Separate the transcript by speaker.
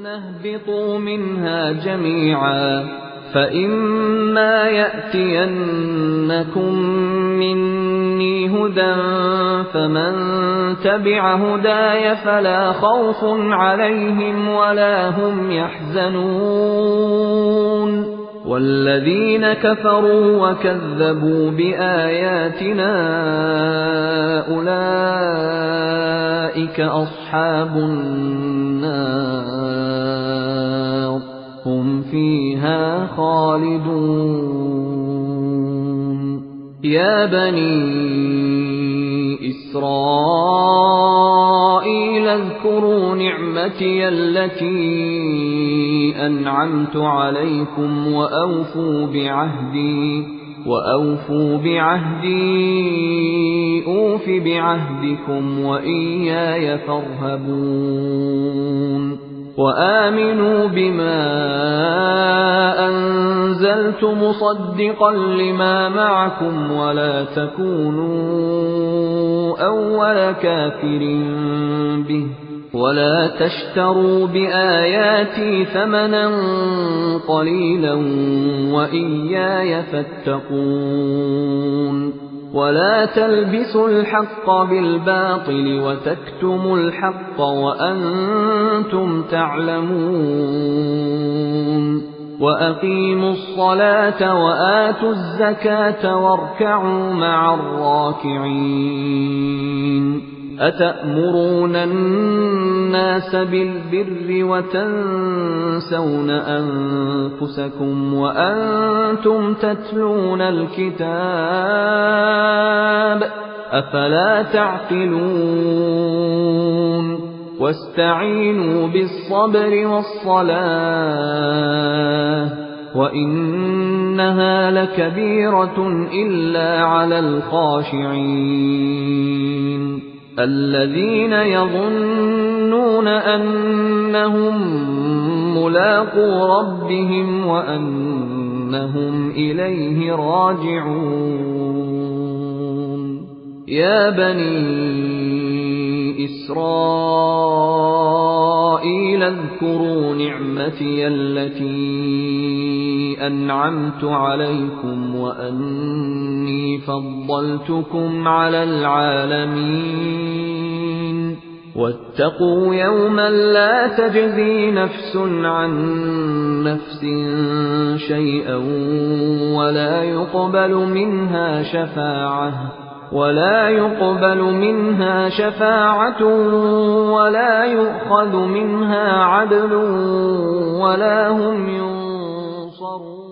Speaker 1: اهْبِطُوا مِنْهَا جَمِيعًا فَإِمَّا يَأْتِيَنَّكُم مِّنِّي هُدًى فَمَن تَبِعَ هُدَايَ فَلَا خَوْفٌ عَلَيْهِمْ وَلَا هُمْ يَحْزَنُونَ وَالَّذِينَ كَفَرُوا وَكَذَّبُوا بِآيَاتِنَا أُولَئِكَ أَصْحَابُ النَّارِ هُمْ فِيهَا خَالِدُونَ يَا بَنِي إِسْرَائِيلَ اذْكُرُوا نِعْمَتِيَ الَّتِي أَنْعَمْتُ عَلَيْكُمْ وَأَوْفُوا بِعَهْدِي أُوفِ بِعَهْدِكُمْ وَإِيَّايَ فَارْهَبُونِ وَآمِنُوا بِمَا أَنزَلْتُ مُصَدِّقًا لِّمَا مَعَكُمْ وَلَا تَكُونُوا أَوَّلَ كَافِرٍ بِهِ وَلَا تَشْتَرُوا بِآيَاتِي ثَمَنًا قَلِيلًا وَإِيَّايَ فَاتَّقُونِ وَلَا تَلْبِسُوا الْحَقَّ بِالْبَاطِلِ وَتَكْتُمُوا الْحَقَّ وَأَنتُمْ تَعْلَمُونَ وَأَقِيمُوا الصَّلَاةَ وَآتُوا الزَّكَاةَ وَارْكَعُوا مَعَ الرَّاكِعِينَ أَتَأْمُرُونَ النَّاسَ بِالْبِرِّ وَتَنسَوْنَ أَنفُسَكُمْ وَأَنتُمْ تَتْلُونَ الْكِتَابَ أَفَلَا تَعْقِلُونَ وَاسْتَعِينُوا بِالصَّبْرِ وَالصَّلَاةِ وَإِنَّهَا لَكَبِيرَةٌ إِلَّا عَلَى الْخَاشِعِينَ الَّذِينَ يَظُنُّونَ أَنَّهُم مُّلَاقُو رَبِّهِمْ وَأَنَّهُمْ إِلَيْهِ رَاجِعُونَ يَا بَنِي إِسْرَائِيلَ اذْكُرُوا نِعْمَتِيَ الَّتِي أَنْعَمْتُ عَلَيْكُمْ وَأَنِّي فَضَّلْتُكُمْ عَلَى الْعَالَمِينَ وَاتَّقُوا يَوْمًا لَّا تَجْزِي نَفْسٌ عَن نَّفْسٍ شَيْئًا وَلَا يُقْبَلُ مِنْهَا شَفَاعَةٌ وَلَا يُؤْخَذُ مِنْهَا عَدْلٌ وَلَا هُمْ يُنصَرُونَ